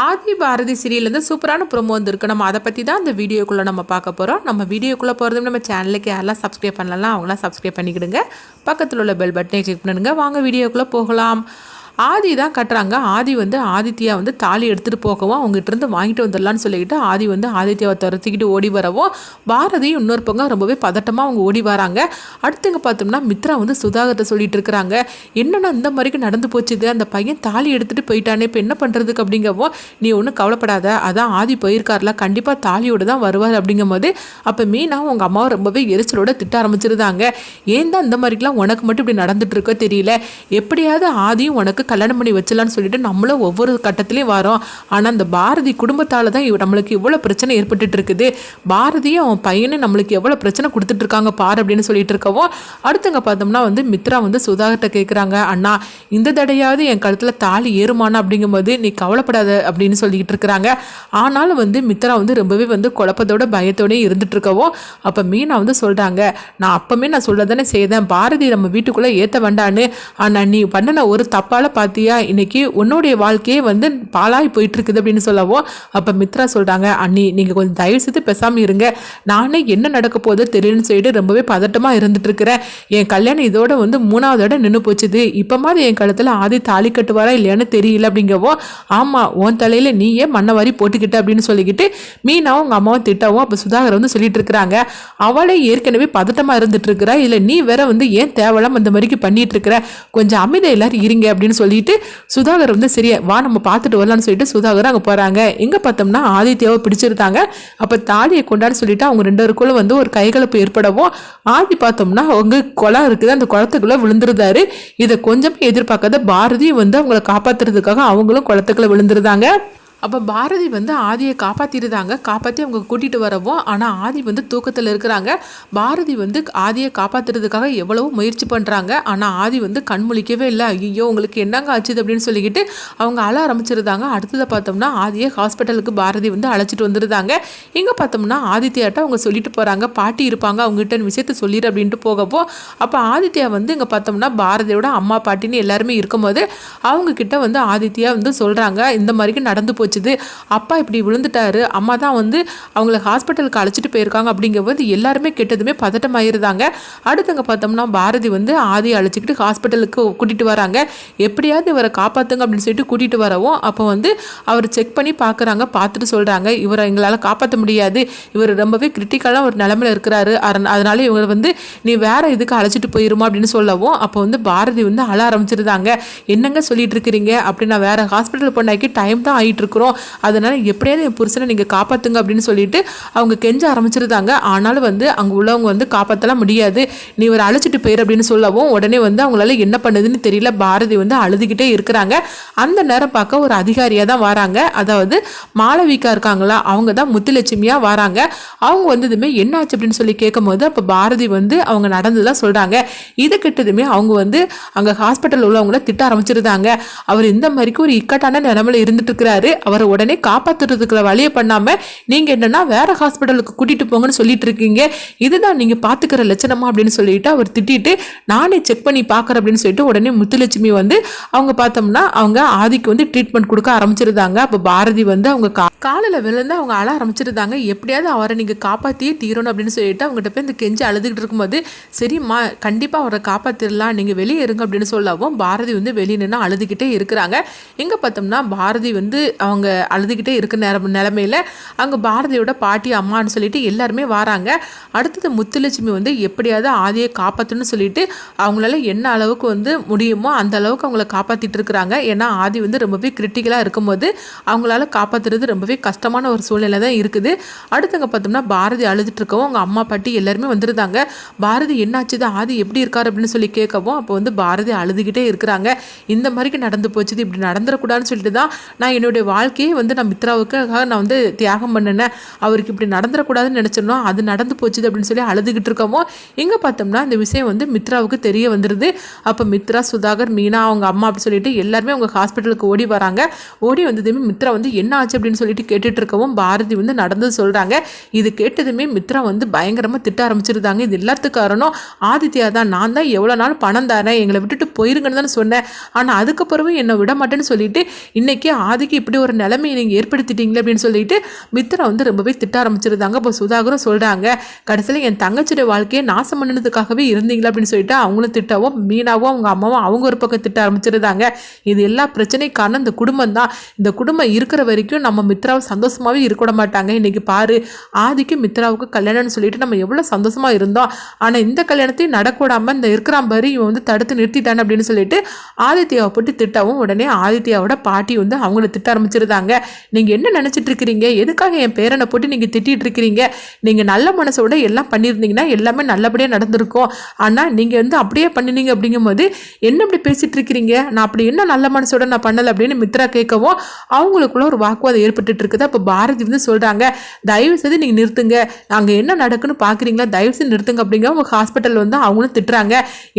ஆதி பாரதி சீரியல்லேருந்து சூப்பரான ப்ரோமோ வந்துருக்கு. நம்ம அதை பற்றி தான் இந்த வீடியோக்குள்ளே நம்ம பார்க்க போகிறோம். நம்ம வீடியோக்குள்ளே போகிறதும் நம்ம சேனலுக்கு யாரெல்லாம் சப்ஸ்கிரைப் பண்ணலாம் அவங்களாம் சப்ஸ்கிரைப் பண்ணிக்கிடுங்க. பக்கத்தில் உள்ள பெல் பட்டனை கிளிக் பண்ணுங்க. வாங்க வீடியோக்குள்ளே போகலாம். ஆதி தான் கட்டுறாங்க. ஆதி வந்து ஆதித்யா வந்து தாலி எடுத்துகிட்டு போகவும் அவங்ககிட்ட வாங்கிட்டு வந்துடலான்னு சொல்லிக்கிட்டு ஆதி வந்து ஆதித்யாவை துரத்திக்கிட்டு ஓடி வரவும் பாரதி இன்னொரு பக்கம் ரொம்பவே பதட்டமாக அவங்க ஓடி வராங்க. அடுத்துங்க பார்த்தோம்னா மித்ரா வந்து சுதாகர்கிட்ட சொல்லிட்டு இருக்கிறாங்க, என்னென்னா இந்த மாதிரிக்கு நடந்து போச்சுது, அந்த பையன் தாலி எடுத்துகிட்டு போயிட்டானே, இப்போ என்ன பண்ணுறதுக்கு அப்படிங்கவோ, நீ ஒன்றும் கவலைப்படாத, அதான் ஆதி போயிருக்கார்ல, கண்டிப்பாக தாலியோடு தான் வருவார் அப்படிங்கும் போது அப்போ மீனா உங்கள் அம்மாவை ரொம்பவே எரிச்சலோட திட்ட ஆரம்பிச்சிருந்தாங்க. ஏன் தான் இந்த மாதிரிக்கெலாம் உனக்கு மட்டும் இப்படி நடந்துட்டு இருக்கோ தெரியல, எப்படியாவது ஆதியும் உனக்கு கல்யாணம் பண்ணி வச்சலான்னு சொல்லிட்டு நம்மளும் ஒவ்வொரு கட்டத்திலையும் வரோம். ஆனால் அந்த பாரதி குடும்பத்தால் தான் நம்மளுக்கு இவ்வளோ பிரச்சனை ஏற்பட்டுட்டு இருக்குது. பாரதியும் அவன் பையனும் நம்மளுக்கு எவ்வளோ பிரச்சனை கொடுத்துட்டு இருக்காங்க பாரு அப்படின்னு சொல்லிட்டு இருக்கவும் அடுத்தங்க பார்த்தோம்னா வந்து மித்ரா வந்து சுதாகர்கிட்ட கேட்குறாங்க, அண்ணா இந்த தடையாவது என் கழுத்தில் தாலி ஏறுமானா அப்படிங்கும்போது நீ கவலைப்படாத அப்படின்னு சொல்லிக்கிட்டு இருக்கிறாங்க. ஆனாலும் வந்து மித்ரா வந்து ரொம்பவே வந்து குழப்பத்தோட பயத்தோடய இருந்துட்டு இருக்கவும் அப்போ மீனா வந்து சொல்கிறாங்க, நான் அப்பவுமே நான் சொல்ல தானே செய்தேன், பாரதி நம்ம வீட்டுக்குள்ளே ஏற்ற வேண்டான்னு, ஆனால் நீ பண்ணின ஒரு தப்பால் பார்த்தியா இன்னைக்கு உன்னுடைய வாழ்க்கையே வந்து பாலாகி போயிட்டு இருக்குது அப்படின்னு சொல்லவோ அப்போ மித்ரா சொல்கிறாங்க, அண்ணி நீங்கள் கொஞ்சம் தயவு செய்து பேசாமல் இருங்க, நானே என்ன நடக்க போதோ தெரியலன்னு சொல்லிட்டு ரொம்பவே பதட்டமாக இருந்துட்டு இருக்கிறேன். என் கல்யாணம் இதோட வந்து 3வது நின்று போச்சுது, இப்போ மாதிரி என் கழுத்தில் ஆதி தாலி கட்டுவாரா இல்லையான்னு தெரியல அப்படிங்கவோ ஆமாம் உன் தலையில் நீயே மண்ணை வாரி போட்டுக்கிட்ட அப்படின்னு சொல்லிக்கிட்டு மீனாவும் உங்கள் அம்மாவும் திட்டவும் அப்போ சுதாகர் வந்து சொல்லிட்டு இருக்கிறாங்க, அவளே ஏற்கனவே பதட்டமாக இருந்துட்டு இருக்கிறா, இல்லை நீ வேற வந்து ஏன் தேவலாம் அந்த மாதிரிக்கு பண்ணிட்டு இருக்கிற, கொஞ்சம் அமைதி எல்லாரும் இருங்க அப்படின்னு சொல்லிட்டு சுதாகர் வந்து சரியா வா நம்ம பார்த்துட்டு வரலான்னு சொல்லிட்டு சுதாகர் அங்கே போகிறாங்க. எங்கே பார்த்தோம்னா ஆதித்யாவை பிடிச்சிருந்தாங்க. அப்போ தாலியை கொண்டான்னு சொல்லிட்டு அவங்க 2 பேருக்குள்ள வந்து ஒரு கைகலப்பு ஏற்படவும் ஆதி பார்த்தோம்னா அவங்க குளம் இருக்குது, அந்த குளத்துக்குள்ளே விழுந்துருந்தாரு. இதை கொஞ்சமே எதிர்பார்க்காத பாரதி வந்து அவங்கள காப்பாற்றுறதுக்காக அவங்களும் குளத்துக்குள்ளே விழுந்துருந்தாங்க. அப்போ பாரதி வந்து ஆதியை காப்பாற்றிருந்தாங்க. காப்பாற்றி அவங்க கூட்டிகிட்டு வரவும் ஆனால் ஆதி வந்து தூக்கத்தில் இருக்கிறாங்க. பாரதி வந்து ஆதியை காப்பாற்றுறதுக்காக எவ்வளவோ முயற்சி பண்ணுறாங்க. ஆனால் ஆதி வந்து கண் முழிக்கவே இல்லை. ஐயோ உங்களுக்கு என்னங்க ஆச்சுது அப்படின்னு சொல்லிக்கிட்டு அவங்க அழ ஆரம்பிச்சிருந்தாங்க. அடுத்ததை பார்த்தோம்னா ஆதியை ஹாஸ்பிட்டலுக்கு பாரதி வந்து அழைச்சிட்டு வந்துருந்தாங்க. இங்கே பார்த்தோம்னா ஆதித்யாட்ட அவங்க சொல்லிட்டு போகிறாங்க, பாட்டி இருப்பாங்க அவங்ககிட்ட விஷயத்த சொல்லிடு அப்படின்ட்டு போகப்போ அப்போ ஆதித்யா வந்து இங்கே பார்த்தோம்னா பாரதியோட அம்மா பாட்டின்னு எல்லாருமே இருக்கும்போது அவங்கக்கிட்ட வந்து ஆதித்யா வந்து சொல்கிறாங்க, இந்த மாதிரிக்கு நடந்து போச்சு, அப்பா இப்படி விழுந்துட்டாரு, அம்மா தான் வந்து அவங்கள ஹாஸ்பிட்டலுக்கு அழைச்சிட்டு போயிருக்காங்க அப்படிங்கும்போது எல்லாருமே கெட்டதுமே பதட்டமாயிருந்தாங்க. அடுத்தங்க பார்த்தோம்னா பாரதி வந்து ஆதியை அழைச்சிக்கிட்டு ஹாஸ்பிட்டலுக்கு கூட்டிகிட்டு வராங்க. எப்படியாவது இவரை காப்பாற்றுங்க அப்படின்னு சொல்லிட்டு கூட்டிகிட்டு வரவும் அப்போ வந்து அவர் செக் பண்ணி பார்க்குறாங்க. பார்த்துட்டு சொல்கிறாங்க, இவரை எங்களால் காப்பாற்ற முடியாது, இவர் ரொம்பவே கிரிட்டிக்கலான ஒரு நிலமையில இருக்கிறாரு, அதனால இவரை வந்து நீ வேற இதுக்கு அழைச்சிட்டு போயிருமா அப்படின்னு சொல்லவும் அப்போ வந்து பாரதி வந்து அழ ஆரம்பிச்சிருந்தாங்க. என்னங்க சொல்லிட்டு இருக்கிறீங்க, அப்படி நான் வேற ஹாஸ்பிட்டல் போனாக்கி டைம் தான் ஆகிட்டு இருக்கிறோம், அதனால எப்படியாவது என் புருஷனை நீங்கள் காப்பாற்றுங்க அப்படின்னு சொல்லிட்டு அவங்க கெஞ்ச ஆரம்பிச்சிருந்தாங்க. ஆனாலும் வந்து அங்கே உள்ளவங்க வந்து காப்பாற்றலாம் முடியாது, நீ ஒரு அழைச்சிட்டு போயிரு அப்படின்னு சொல்லவும் உடனே வந்து அவங்களால என்ன பண்ணுதுன்னு தெரியல, பாரதி வந்து அழுதுகிட்டே இருக்கிறாங்க. அந்த நேரம் பார்க்க ஒரு அதிகாரியாக தான் வராங்க, அதாவது மாளவிகா இருக்காங்களா அவங்க தான் முத்துலட்சுமியாக வராங்க. அவங்க வந்ததுமே என்ன ஆச்சு அப்படின்னு சொல்லி கேட்கும் போது அப்போ பாரதி வந்து அவங்க நடந்ததுலாம் சொல்கிறாங்க. இது கிட்டதுமே அவங்க வந்து அங்கே ஹாஸ்பிட்டல் உள்ளவங்கள திட்ட ஆரம்பிச்சிருந்தாங்க. அவர் இந்த மாதிரிக்கு ஒரு இக்கட்டான நிலைமையில இருந்துட்டு இருக்கிறாரு, அவரை உடனே காப்பாற்றுறதுக்குள்ள வழியை பண்ணாமல் நீங்கள் என்னென்னா வேற ஹாஸ்பிட்டலுக்கு கூட்டிகிட்டு போங்கன்னு சொல்லிட்டு இருக்கீங்க, இதுதான் நீங்கள் பார்த்துக்கிற லட்சணமா அப்படின்னு சொல்லிட்டு அவர் திட்டிட்டு நானே செக் பண்ணி பார்க்குறேன் அப்படின்னு சொல்லிட்டு உடனே முத்துலட்சுமி வந்து அவங்க பார்த்தோம்னா அவங்க ஆதிக்கு வந்து ட்ரீட்மெண்ட் கொடுக்க ஆரம்பிச்சிருந்தாங்க. அப்போ பாரதி வந்து அவங்க காலில் விழுந்து அவங்க அழ ஆரம்பிச்சிருந்தாங்க. எப்படியாவது அவரை நீங்கள் காப்பாற்றியே தீரணும் அப்படின்னு சொல்லிட்டு அவங்ககிட்ட போய் இந்த கெஞ்சி அழுதுகிட்டு இருக்கும்போது சரிம்மா கண்டிப்பாக அவரை காப்பாற்றிடலாம், நீங்கள் வெளியே இருங்க அப்படின்னு சொல்லவும் பாரதி வந்து வெளியே நின்று அழுதுகிட்டே இருக்கிறாங்க. எங்கே பார்த்தோம்னா பாரதி வந்து அவங்க அழுதுகிட்டே இருக்க நிலமையில அங்கே பாரதியோட பாட்டி அம்மான்னு சொல்லிட்டு எல்லாருமே வராங்க. அடுத்தது முத்துலட்சுமி வந்து எப்படியாவது ஆதியை காப்பாற்றணும்னு சொல்லிட்டு அவங்களால என்ன அளவுக்கு வந்து முடியுமோ அந்த அளவுக்கு அவங்கள காப்பாற்றிட்டு இருக்கிறாங்க. ஏன்னா ஆதி வந்து ரொம்பவே கிரிட்டிக்கலாக இருக்கும்போது அவங்களால காப்பாற்றுறது ரொம்பவே கஷ்டமான ஒரு சூழ்நிலை தான் இருக்குது. அடுத்தங்க பார்த்தோம்னா பாரதி அழுதுட்டு இருக்கவும் அவங்க அம்மா பாட்டி எல்லாருமே வந்துருந்தாங்க. பாரதி என்னாச்சுது, ஆதி எப்படி இருக்காரு அப்படின்னு சொல்லி கேட்கவும் அப்போ வந்து பாரதி அழுதுகிட்டே இருக்கிறாங்க. இந்த மாதிரிக்கு நடந்து போச்சுது, இப்படி நடந்துடக்கூடாதுன்னு சொல்லிட்டு தான் நான் என்னுடைய வாழ்க்கையே வந்து நான் மித்ராவுக்காக நான் வந்து தியாகம் பண்ணினேன், அவருக்கு இப்படி நடந்துடக்கூடாதுன்னு நினச்சிருந்தோம், அது நடந்து போச்சுது அப்படின்னு சொல்லி அழுதுகிட்டு இருக்கோமோ இங்கே பார்த்தோம்னா இந்த விஷயம் வந்து மித்ராவுக்கு தெரிய வந்துடுது. அப்போ மித்ரா சுதாகர் மீனா அவங்க அம்மா அப்படி சொல்லிட்டு எல்லாருமே அவங்க ஹாஸ்பிட்டலுக்கு ஓடி வராங்க. ஓடி வந்ததுமே மித்ரா வந்து என்ன ஆச்சு அப்படின்னு சொல்லிட்டு கேட்டுட்டு இருக்கவும் பாரதி வந்து நடந்தது சொல்கிறாங்க. இது கேட்டதுமே மித்ரா வந்து பயங்கரமாக திட்ட ஆரம்பிச்சிருந்தாங்க. இது எல்லாத்துக்கு காரணம் ஆதித்யா தான், நான் தான் எவ்வளோ நாள் பணம் தரேன், எங்களை விட்டுட்டு போயிருங்கன்னு தானே சொன்னேன், ஆனால் அதுக்கப்புறமே என்னை விட மாட்டேன்னு சொல்லிட்டு இன்னைக்கு ஆதிக்கு இப்படி ஒரு ஒரு நிலைமையை நீங்கள் ஏற்படுத்திட்டீங்களே அப்படின்னு சொல்லிட்டு மித்ரா வந்து ரொம்பவே திட்ட ஆரம்பிச்சிருந்தாங்க. இப்போ சுதாகரும் சொல்கிறாங்க, கடைசியில் என் தங்கச்சியோட வாழ்க்கையை நாசம் பண்ணினதுக்காகவே இருந்தீங்களா அப்படின்னு சொல்லிட்டு அவங்களும் திட்டவும், மீனாவும் அவங்க அம்மாவும் அவங்க ஒரு பக்கம் திட்ட ஆரம்பிச்சிருந்தாங்க. இது எல்லா பிரச்சனைக்கான இந்த குடும்பம் தான். இந்த குடும்பம் இருக்கிற வரைக்கும் நம்ம மித்ராவை சந்தோஷமாகவே இருக்க விட மாட்டாங்க. இன்றைக்கி பாரு, ஆதிக்கு மித்ராவுக்கு கல்யாணம்னு சொல்லிட்டு நம்ம எவ்வளோ சந்தோஷமாக இருந்தோம். ஆனால் இந்த கல்யாணத்தையும் நடக்கூடாமல் இந்த இருக்கிறான் பாரு, இவன் வந்து தடுத்து நிறுத்திட்டான் அப்படின்னு சொல்லிட்டு ஆதித்யாவை போட்டு திட்டவும், உடனே ஆதித்யாவோட பாட்டி வந்து அவங்கள திட்ட ஆரம்பிச்சிருந்தாங்க. நீங்கள் என்ன நினச்சிட்டு இருக்கிறீங்க? எதுக்காக என் பேரனை போட்டு நீங்கள் திட்டிகிட்டு இருக்கிறீங்க? நீங்கள் நல்ல மனசோட எல்லாம் பண்ணியிருந்தீங்கன்னா எல்லாமே நல்லபடியாக நடந்திருக்கும். ஆனால் நீங்கள் வந்து அப்படியே பண்ணினீங்க அப்படிங்கும்போது என்ன இப்படி பேசிகிட்டு இருக்கிறீங்க? நான் அப்படி என்ன நல்ல மனசோட நான் பண்ணலை அப்படின்னு மித்ரா கேட்கவும் அவங்களுக்குள்ள ஒரு வாக்குவாதம் ஏற்பட்டு இருக்குது. அப்போ பாரதி வந்து சொல்கிறாங்க, தயவு செய்து நீங்கள் நிறுத்துங்க, அங்கே என்ன நடக்குன்னு பார்க்குறீங்களா, தயவு செய்து நிறுத்துங்க அப்படிங்க. அவங்க ஹாஸ்பிட்டல் வந்து அவங்களும் திட்டுறாங்க,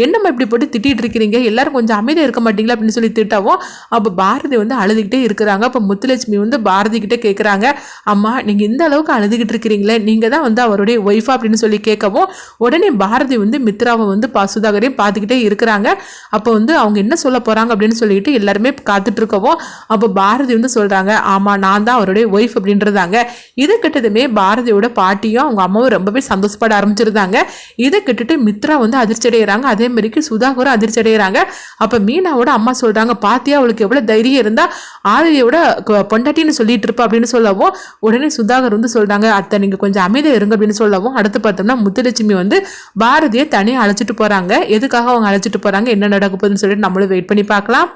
என்னம்மா இப்படி போட்டு திட்டிகிட்டு இருக்கிறீங்க, எல்லாரும் கொஞ்சம் அமைதியாக இருக்க மாட்டீங்களா அப்படின்னு சொல்லி திட்டவும் அப்போ பாரதி வந்து அழுதுகிட்டே இருக்கிறாங்க. அப்போ முத்துலட்சுமி வந்து பாரதி கிட்டே கேட்குறாங்க, அம்மா நீங்கள் இந்த அளவுக்கு அழுதுகிட்டு இருக்கிறீங்களே, நீங்கள் தான் வந்து அவருடைய ஒய்ஃபா அப்படின்னு சொல்லி கேட்கவும் உடனே பாரதி வந்து மித்ராவை வந்து சுதாகரையும் பார்த்துக்கிட்டே இருக்கிறாங்க. அப்போ வந்து அவங்க என்ன சொல்ல போகிறாங்க அப்படின்னு சொல்லிட்டு எல்லாருமே காத்துட்டு இருக்கவும் அப்போ பாரதி வந்து சொல்கிறாங்க, ஆமாம் நான் தான் அவருடைய ஒய்ஃப் அப்படின்றதாங்க. இதை கிட்டதுமே பாரதியோட பாட்டியும் அவங்க அம்மாவும் ரொம்பவே சந்தோஷப்பட ஆரம்பிச்சிருந்தாங்க. இதை கிட்டுட்டு மித்ரா வந்து அதிர்ச்சி அடைகிறாங்க, அதே மாதிரிக்கு சுதாகரும் அதிர்ச்சி அடைகிறாங்க. அப்போ மீனாவோட அம்மா சொல்கிறாங்க, பாத்தியா அவளுக்கு எவ்வளோ தைரியம் இருந்தால் ஆதியோட பொண்டாட்டின்னு சொல்லிட்டு இருப்பா அப்படின்னு சொல்லவும் உடனே சுதாகர் வந்து சொல்கிறாங்க, அத்தை நீங்கள் கொஞ்சம் அமைதியாக இருங்க அப்படின்னு சொல்லவும் அடுத்து பார்த்தோம்னா முத்துலட்சுமி வந்து பாரதியை தனியாக அழைச்சிட்டு போகிறாங்க. எதுக்காக அவங்க அழைச்சிட்டு போகிறாங்க, என்ன நடக்க போகுதுன்னு சொல்லிட்டு நம்மளும் வெயிட் பண்ணி பார்க்கலாம்.